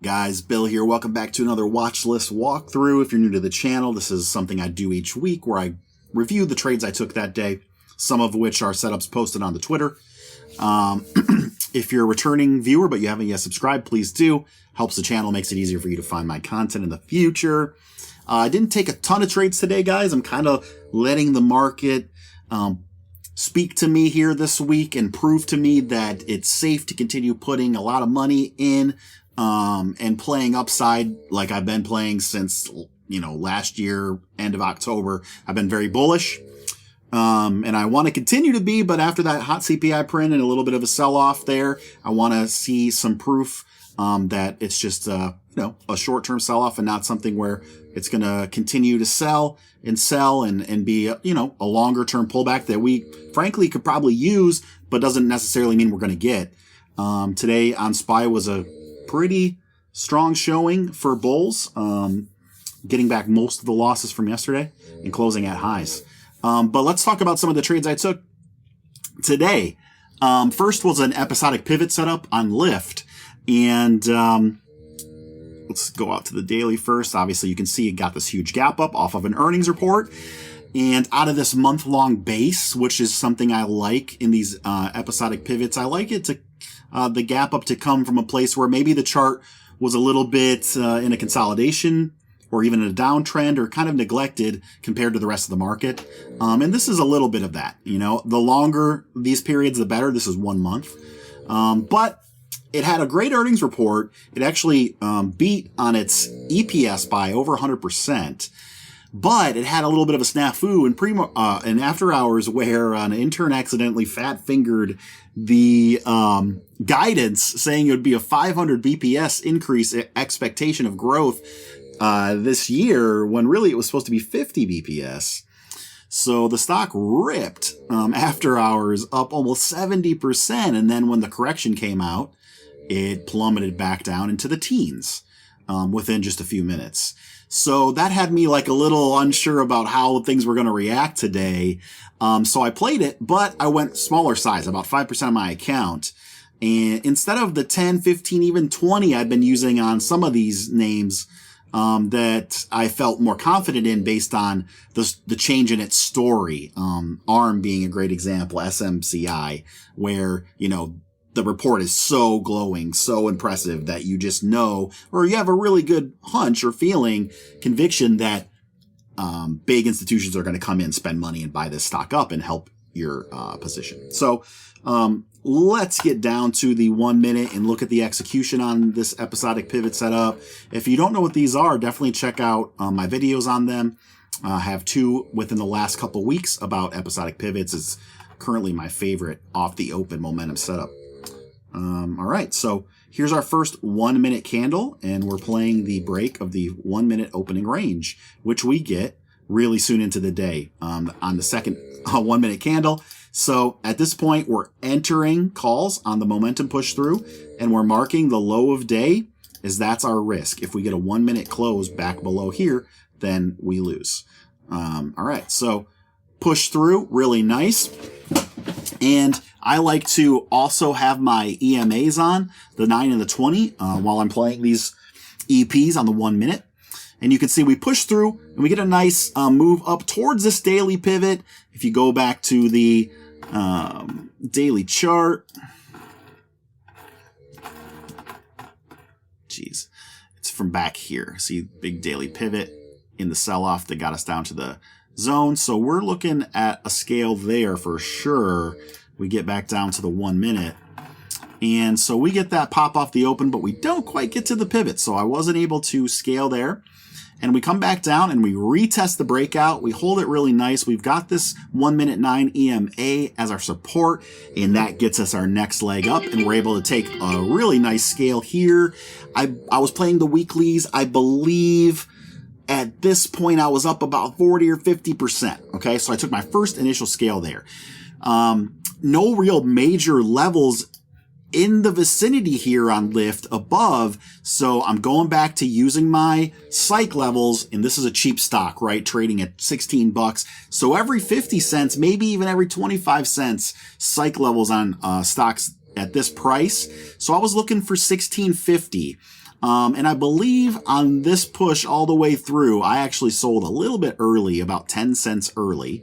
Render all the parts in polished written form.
Guys, Bill here. Welcome back to another Watchlist walkthrough. If you're new to the channel, this is something I do each week where I review the trades I took that day, some of which are setups posted on the Twitter. If you're a returning viewer but you haven't yet subscribed, please do. Helps the channel, makes it easier for you to find my content in the future. I didn't take a ton of trades today, guys. I'm kind of letting the market speak to me here this week and prove to me that it's safe to continue putting a lot of money in and playing upside like I've been playing since, last year, end of October. I've been very bullish. And I want to continue to be, but after that hot CPI print and a little bit of a sell-off there, I want to see some proof that it's just, a short-term sell-off and not something where it's going to continue to sell and be, a longer-term pullback that we, frankly, could probably use, but doesn't necessarily mean we're going to get. Today on SPY was a pretty strong showing for bulls, getting back most of the losses from yesterday and closing at highs. But let's talk about some of the trades I took today. First was an episodic pivot setup on LYFT. And let's go out to the daily first. Obviously, you can see it got this huge gap up off of an earnings report. And out of this month-long base, which is something I like in these episodic pivots, I like it to the gap up to come from a place where maybe the chart was a little bit in a consolidation or even in a downtrend or kind of neglected compared to the rest of the market. And this is a little bit of that. The longer these periods, the better. This is 1 month. But it had a great earnings report. It actually beat on its EPS by over 100%. But it had a little bit of a snafu in after hours where an intern accidentally fat-fingered the guidance saying it would be a 500 BPS increase expectation of growth this year when really it was supposed to be 50 BPS. So the stock ripped after hours up almost 70%. And then when the correction came out, it plummeted back down into the teens within just a few minutes. So that had me like a little unsure about how things were going to react today. So I played it, but I went smaller size, about 5% of my account. And instead of the 10, 15, even 20 I've been using on some of these names that I felt more confident in based on the change in its story. ARM being a great example, SMCI, where, the report is so glowing, so impressive that you just know, or you have a really good hunch or conviction that big institutions are going to come in, spend money, and buy this stock up and help your position. So let's get down to the 1 minute and look at the execution on this episodic pivot setup. If you don't know what these are, definitely check out my videos on them. I have 2 within the last couple weeks about episodic pivots. It's currently my favorite off the open momentum setup. All right, so here's our first 1 minute candle, and we're playing the break of the 1 minute opening range, which we get really soon into the day on the second 1 minute candle. So at this point, we're entering calls on the momentum push through, and we're marking the low of day as that's our risk. If we get a 1 minute close back below here, then we lose. All right, so push through, really nice. And I like to also have my EMAs on, the 9 and the 20, while I'm playing these EPs on the 1 minute. And you can see we push through and we get a nice move up towards this daily pivot. If you go back to the daily chart, it's from back here. See, big daily pivot in the sell-off that got us down to the zone. So we're looking at a scale there for sure. We get back down to the 1 minute. And so we get that pop off the open, but we don't quite get to the pivot. So I wasn't able to scale there. And we come back down and we retest the breakout. We hold it really nice. We've got this 1 minute 9 EMA as our support, and that gets us our next leg up. And we're able to take a really nice scale here. I was playing the weeklies. I believe at this point I was up about 40 or 50%. Okay, so I took my first initial scale there. No real major levels in the vicinity here on LYFT above. So I'm going back to using my psych levels, and this is a cheap stock, right? Trading at 16 bucks. So every 50 cents, maybe even every 25 cents, psych levels on stocks at this price. So I was looking for 16.50. And I believe on this push all the way through, I actually sold a little bit early, about 10 cents early,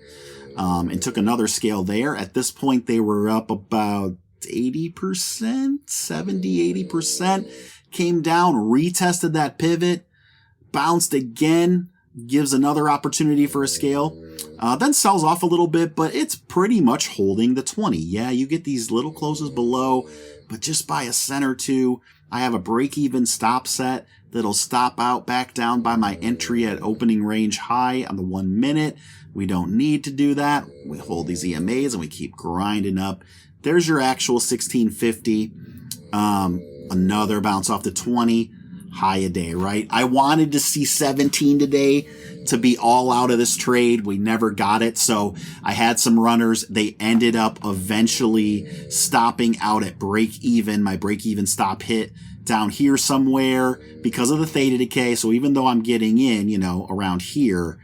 and took another scale there. At this point, they were up about 80%, 70, 80%, came down, retested that pivot, bounced again, gives another opportunity for a scale, then sells off a little bit, but it's pretty much holding the 20. Yeah, you get these little closes below, but just by a cent or two. I have a break-even stop set that'll stop out back down by my entry at opening range high on the 1 minute. We don't need to do that. We hold these EMAs and we keep grinding up. There's your actual 1650. Another bounce off the 20. High a day, right? I wanted to see 17 today to be all out of this trade. We never got it. So I had some runners. They ended up eventually stopping out at break even. My break even stop hit down here somewhere because of the theta decay. So even though I'm getting in, around here,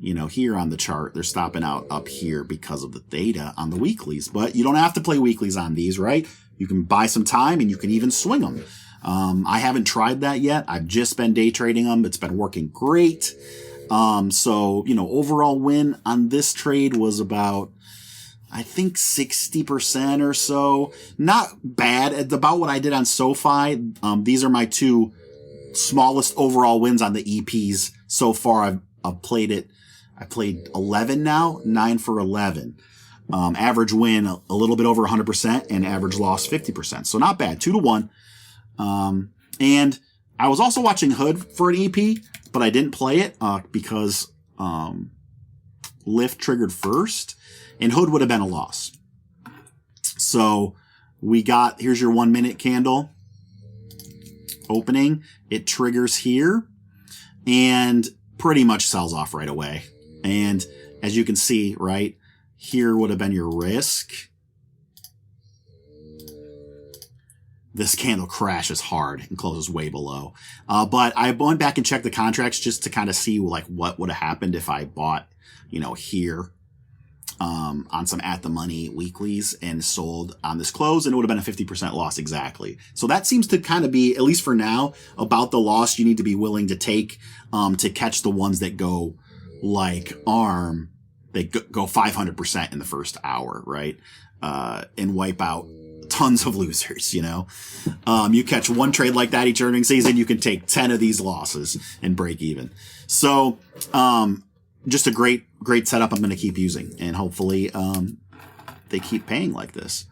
here on the chart, they're stopping out up here because of the theta on the weeklies. But you don't have to play weeklies on these, right? You can buy some time and you can even swing them. I haven't tried that yet. I've just been day trading them. It's been working great. So, overall win on this trade was about, I think 60% or so. Not bad. It's about what I did on SoFi. These are my two smallest overall wins on the EPs so far. I've played it. I played 11 now, 9 for 11. Average win a little bit over 100% and average loss 50%. So not bad. 2-1. And I was also watching Hood for an EP, but I didn't play it, because, LYFT triggered first and Hood would have been a loss. So here's your 1 minute candle opening. It triggers here and pretty much sells off right away. And as you can see, right here would have been your risk. This candle crashes hard and closes way below. But I went back and checked the contracts just to kind of see what would have happened if I bought, here, on some at the money weeklies and sold on this close, and it would have been a 50% loss exactly. So that seems to kind of be, at least for now, about the loss you need to be willing to take, to catch the ones that go like ARM. They go 500% in the first hour, right? And wipe out tons of losers, you catch one trade like that each earnings season, you can take 10 of these losses and break even. So, just a great setup I'm going to keep using, and hopefully, they keep paying like this.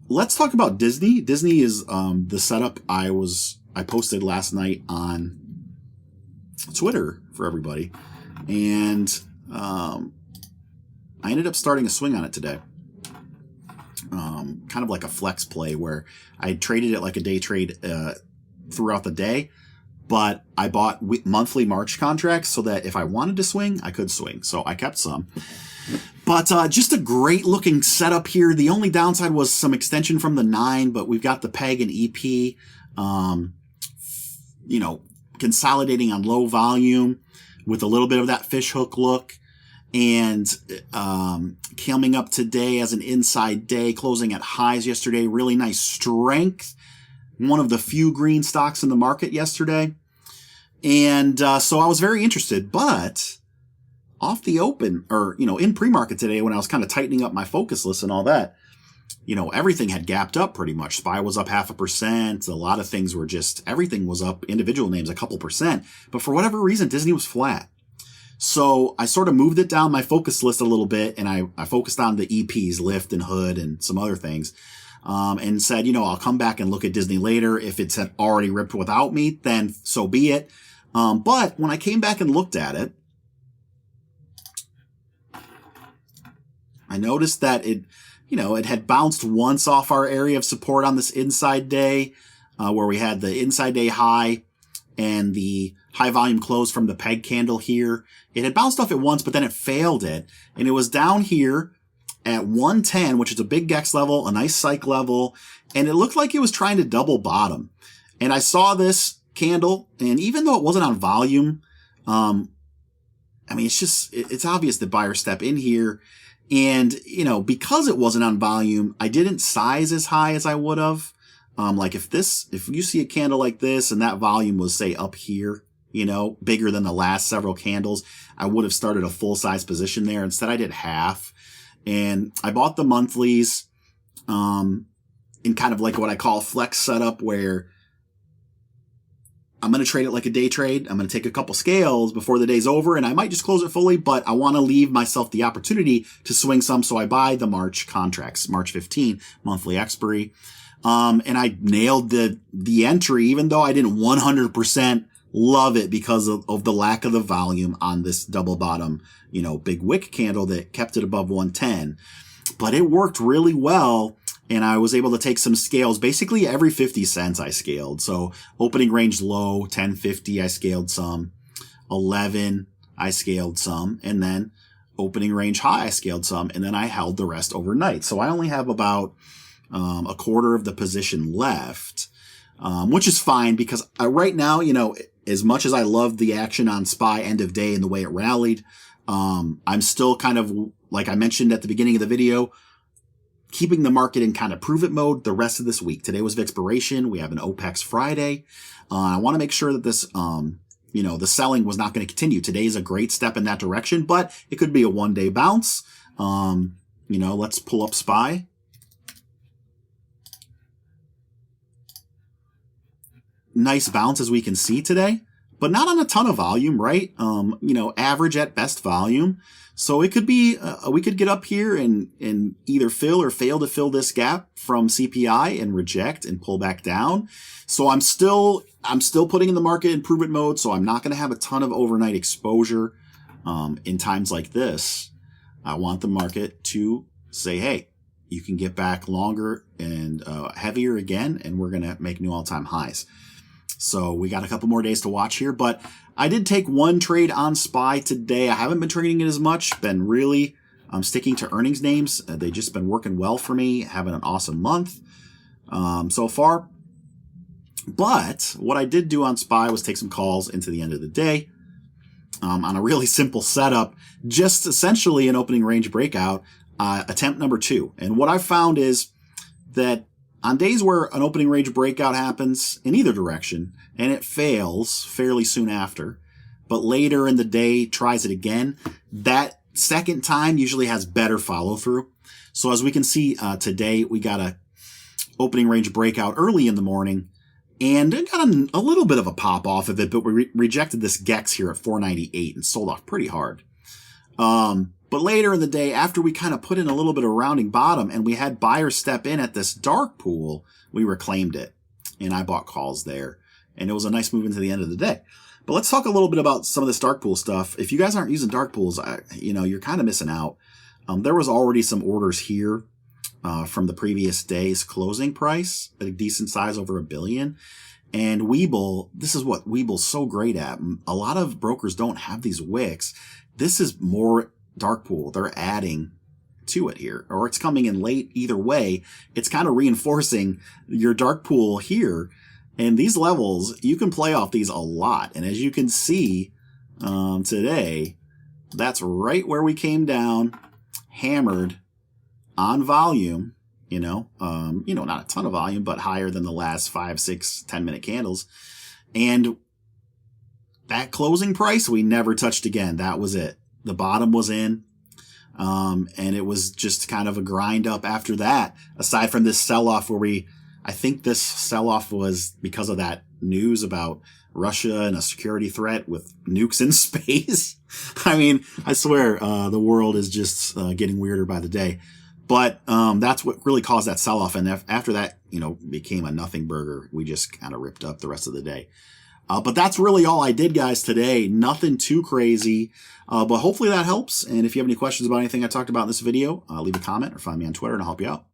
Let's talk about Disney. Disney is, the setup I posted last night on Twitter for everybody. And, I ended up starting a swing on it today. Kind of like a flex play where I traded it like a day trade throughout the day, but I bought monthly March contracts so that if I wanted to swing, I could swing. So I kept some. But just a great looking setup here. The only downside was some extension from the 9, but we've got the PEG and EP, consolidating on low volume with a little bit of that fish hook look. And coming up today as an inside day, closing at highs yesterday. Really nice strength. One of the few green stocks in the market yesterday. And so I was very interested. But off the open, or, in pre-market today when I was kind of tightening up my focus list and all that, everything had gapped up pretty much. SPY was up 0.5%. A lot of things were everything was up, individual names a couple percent. But for whatever reason, Disney was flat. So I sort of moved it down my focus list a little bit, and I focused on the EPs, LYFT and Hood and some other things, and said, I'll come back and look at Disney later. If it's already ripped without me, then so be it. But when I came back and looked at it, I noticed that it had bounced once off our area of support on this inside day, where we had the inside day high and the high volume close from the PEG candle here. It had bounced off it once, but then it failed it. And it was down here at 110, which is a big GEX level, a nice psych level. And it looked like it was trying to double bottom. And I saw this candle, and even though it wasn't on volume, it's obvious that buyers step in here. And, because it wasn't on volume, I didn't size as high as I would have. Like if you see a candle like this and that volume was, say, up here, you know, bigger than the last several candles, I would have started a full size position there. Instead, I did half, and I bought the monthlies, in kind of like what I call a flex setup, where I'm going to trade it like a day trade. I'm going to take a couple scales before the day's over, and I might just close it fully, but I want to leave myself the opportunity to swing some. So I buy the March contracts, March 15 monthly expiry. And I nailed the entry, even though I didn't 100% love it because of the lack of the volume on this double bottom, you know, big wick candle that kept it above 110. But it worked really well. And I was able to take some scales. Basically every 50 cents I scaled. So opening range low, 10.50, I scaled some. 11, I scaled some. And then opening range high, I scaled some. And then I held the rest overnight. So I only have about a quarter of the position left, which is fine because right now, you know, as much as I love the action on SPY end of day and the way it rallied, I'm still kind of, like I mentioned at the beginning of the video, keeping the market in kind of prove it mode the rest of this week. Today was expiration. We have an OPEX Friday. I want to make sure that this, you know, the selling was not going to continue. Today is a great step in that direction, but it could be a one-day bounce. You know, let's pull up SPY. Nice bounce as we can see today, but not on a ton of volume, right? You know, average at best volume. So it could be, we could get up here and either fill or fail to fill this gap from CPI and reject and pull back down. So I'm still putting in the market improvement mode. So I'm not going to have a ton of overnight exposure. In times like this, I want the market to say, hey, you can get back longer and heavier again, and we're going to make new all-time highs. So we got a couple more days to watch here, but I did take one trade on SPY today. I haven't been trading it as much, been really sticking to earnings names. They've just been working well for me, having an awesome month so far. But what I did do on SPY was take some calls into the end of the day on a really simple setup, just essentially an opening range breakout, attempt number 2. And what I found is that on days where an opening range breakout happens in either direction and it fails fairly soon after, but later in the day tries it again, that second time usually has better follow through. So as we can see today, we got a opening range breakout early in the morning and it got a little bit of a pop off of it, but we rejected this GEX here at 498 and sold off pretty hard. But later in the day, after we kind of put in a little bit of rounding bottom and we had buyers step in at this dark pool, we reclaimed it. And I bought calls there. And it was a nice move into the end of the day. But let's talk a little bit about some of this dark pool stuff. If you guys aren't using dark pools, you know, you're kind of missing out. There was already some orders here from the previous day's closing price, a decent size, over $1 billion. And Webull, this is what Webull's so great at. A lot of brokers don't have these wicks. This is more dark pool. They're adding to it here, or it's coming in late. Either way, it's kind of reinforcing your dark pool here. And these levels, you can play off these a lot. And as you can see today, that's right where we came down, hammered on volume, you know, not a ton of volume, but higher than the last 5, 6, 10-minute candles. And that closing price, we never touched again. That was it. The bottom was in, and it was just kind of a grind up after that, aside from this sell-off where I think this sell-off was because of that news about Russia and a security threat with nukes in space. I mean, I swear, the world is just getting weirder by the day. But that's what really caused that sell-off. And after that, you know, became a nothing burger. We just kind of ripped up the rest of the day. But that's really all I did, guys, today. Nothing too crazy, but hopefully that helps. And if you have any questions about anything I talked about in this video, leave a comment or find me on Twitter and I'll help you out.